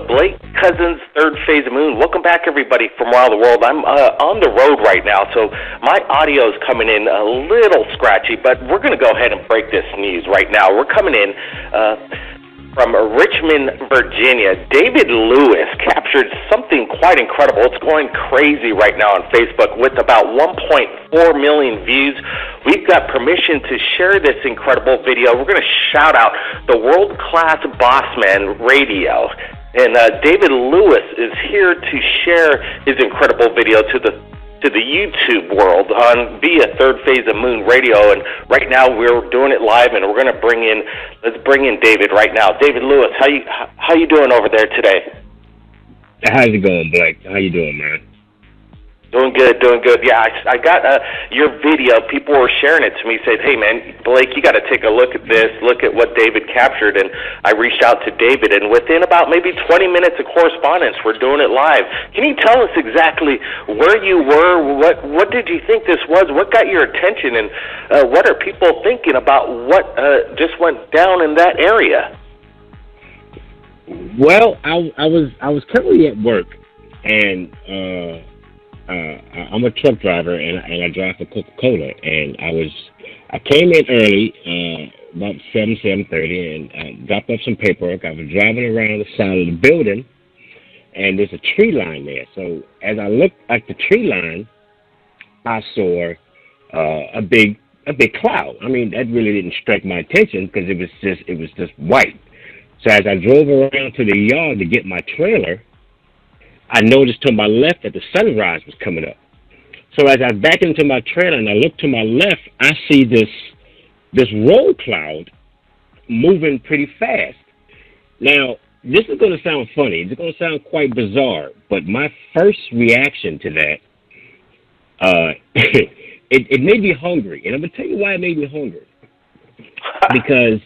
Blake Cousins' third phase of moon. Welcome back, everybody, from around the world. I'm on the road right now, so my audio is coming in a little scratchy, but we're going to go ahead and break this news right now. We're coming in from Richmond, Virginia. David Lewis captured something quite incredible. It's going crazy right now on Facebook with about 1.4 million views. We've got permission to share this incredible video. We're going to shout out the world-class Bossman Radio. And David Lewis is here to share his incredible video to the YouTube world on via Third Phase of Moon Radio. And right now we're doing it live, and we're going to let's bring in David right now. David Lewis, how you doing over there today? How's it going, Blake? How you doing, man? Doing good. Yeah, I got your video. People were sharing it to me, said, hey, man, Blake, you got to take a look at this, look at what David captured. And I reached out to David, and within about maybe 20 minutes of correspondence, we're doing it live. Can you tell us exactly where you were? What did you think this was? What got your attention? And what are people thinking about what just went down in that area? Well, I was currently at work, and I'm a truck driver, and I drive for Coca-Cola. And I came in early, about 7:30, and dropped off some paperwork. I was driving around the side of the building, and there's a tree line there. So as I looked at the tree line, I saw a big cloud. I mean, that really didn't strike my attention because it was just white. So as I drove around to the yard to get my trailer, I noticed to my left that the sunrise was coming up. So as I back into my trailer and I look to my left, I see this roll cloud moving pretty fast. Now, this is going to sound funny. It's going to sound quite bizarre, but my first reaction to that, it made me hungry. And I'm going to tell you why it made me hungry. Because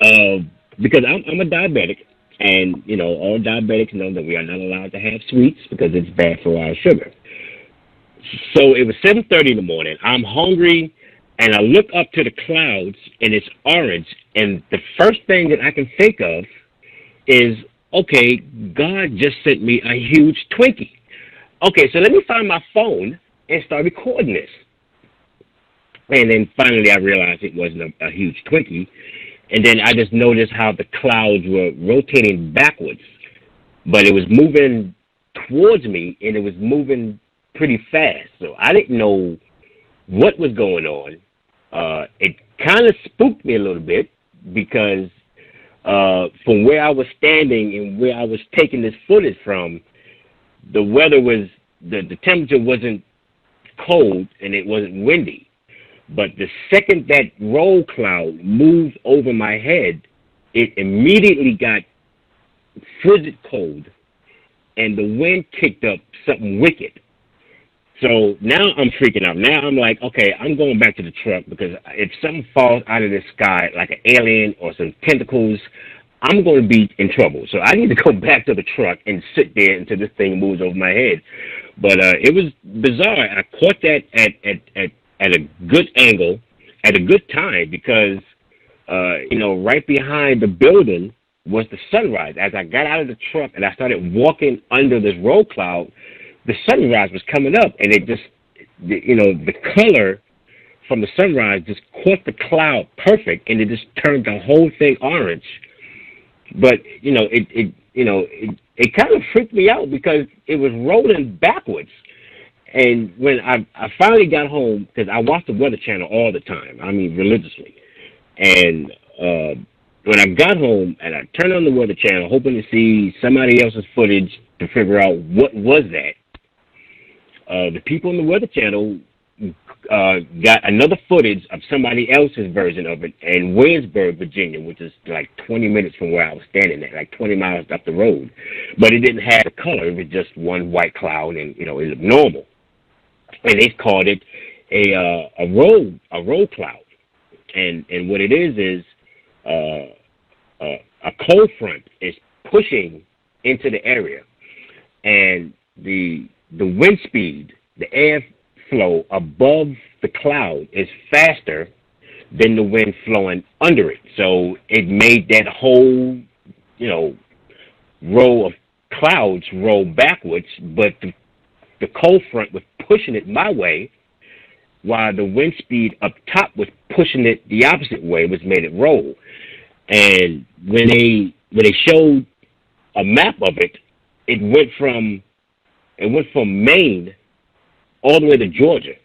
I'm a diabetic. And, you know, all diabetics know that we are not allowed to have sweets because it's bad for our sugar. So it was 7:30 in the morning. I'm hungry, and I look up to the clouds, and it's orange. And the first thing that I can think of is, okay, God just sent me a huge Twinkie. Okay, so let me find my phone and start recording this. And then finally I realized it wasn't a huge Twinkie. And then I just noticed how the clouds were rotating backwards, but it was moving towards me, and it was moving pretty fast. So I didn't know what was going on. It kind of spooked me a little bit because from where I was standing and where I was taking this footage from, the weather was, the temperature wasn't cold and it wasn't windy. But the second that roll cloud moved over my head, it immediately got frigid cold, and the wind kicked up something wicked. So now I'm freaking out. Now I'm like, okay, I'm going back to the truck because if something falls out of the sky, like an alien or some tentacles, I'm going to be in trouble. So I need to go back to the truck and sit there until this thing moves over my head. But it was bizarre. I caught that at a good angle, at a good time, because, right behind the building was the sunrise. As I got out of the truck and I started walking under this roll cloud, the sunrise was coming up, and it just, the color from the sunrise just caught the cloud perfect, and it just turned the whole thing orange. But, it kind of freaked me out because it was rolling backwards. And when I finally got home, because I watch the Weather Channel all the time, I mean religiously, and when I got home and I turned on the Weather Channel hoping to see somebody else's footage to figure out what was that, the people in the Weather Channel got another footage of somebody else's version of it in Williamsburg, Virginia, which is like 20 minutes from where I was standing at, like 20 miles up the road. But it didn't have the color. It was just one white cloud, and, it looked normal. And they called it a roll cloud. And what it is a cold front is pushing into the area. And the wind speed, the airflow above the cloud is faster than the wind flowing under it. So it made that whole, row of clouds rolled backwards, but the cold front was pushing it my way, while the wind speed up top was pushing it the opposite way, which made it roll. And when they showed a map of it, it went from Maine all the way to Georgia.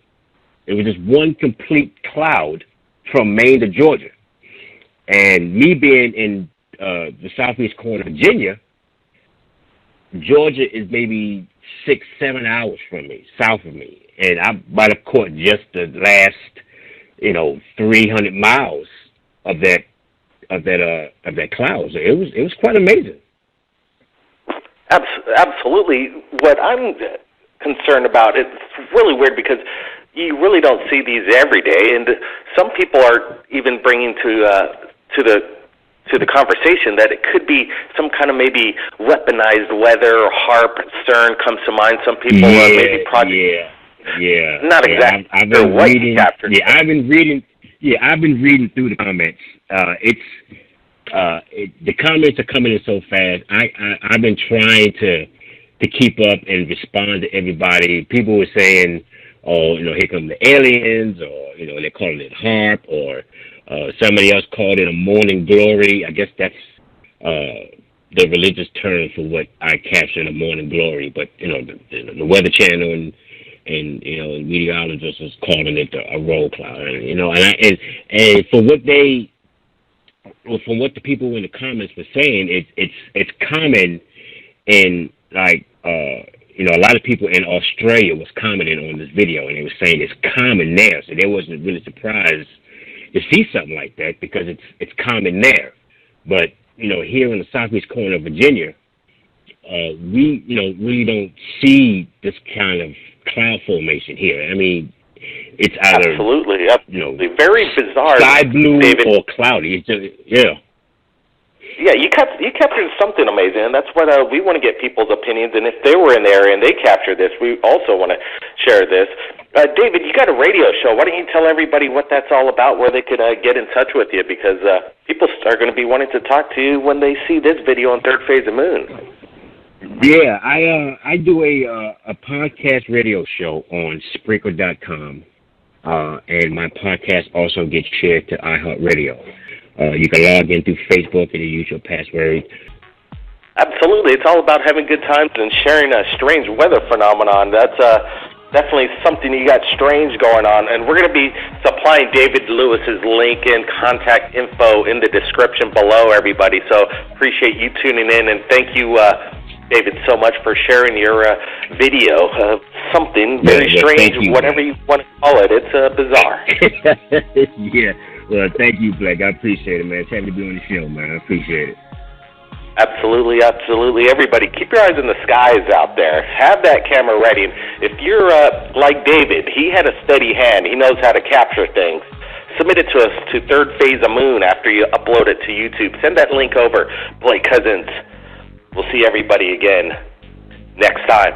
It was just one complete cloud from Maine to Georgia. And me being in the southeast corner of Virginia, Georgia is maybe 6-7 hours from me, south of me, and I might have caught just the last, 300 miles of that cloud. So it was quite amazing. Absolutely. What I'm concerned about, it's really weird because you really don't see these every day, and some people are even bringing to the conversation that it could be some kind of maybe weaponized weather or HARP. CERN comes to mind. Some people maybe project. Yeah. Not exactly. I've been reading through the comments. The comments are coming in so fast. I've been trying to keep up and respond to everybody. People were saying, "Oh, here come the aliens," or they're calling it HARP, or somebody else called it a morning glory. I guess that's the religious term for what I capture in a morning glory. But the Weather Channel and meteorologists is calling it a roll cloud. And from what the people in the comments were saying, it's common in a lot of people in Australia was commenting on this video, and they were saying it's common there, so they wasn't really surprised to see something like that because it's common there. But here in the southeast corner of Virginia, we really don't see this kind of cloud formation here. I mean, it's either absolutely very bizarre, sky blue, David, or cloudy. It's just, Yeah, you captured something amazing, and that's what we want to get people's opinions. And if they were in the area and they captured this, we also want to share this. David, you got a radio show. Why don't you tell everybody what that's all about, where they could get in touch with you? Because people are going to be wanting to talk to you when they see this video on Third Phase of Moon. Yeah, I do a podcast radio show on Spreaker.com, and my podcast also gets shared to iHeartRadio. You can log in through Facebook and you use your password. Absolutely. It's all about having good times and sharing a strange weather phenomenon. That's definitely something you got strange going on. And we're going to be supplying David Lewis's link and contact info in the description below, everybody. So appreciate you tuning in. And thank you, David, so much for sharing your video of something very strange, whatever you want to call it. It's bizarre. Yeah. Well, thank you, Blake. I appreciate it, man. It's happy to be on the show, man. I appreciate it. Absolutely, absolutely. Everybody, keep your eyes in the skies out there. Have that camera ready. If you're like David, he had a steady hand. He knows how to capture things. Submit it to us to Third Phase of Moon after you upload it to YouTube. Send that link over. Blake Cousins. We'll see everybody again next time.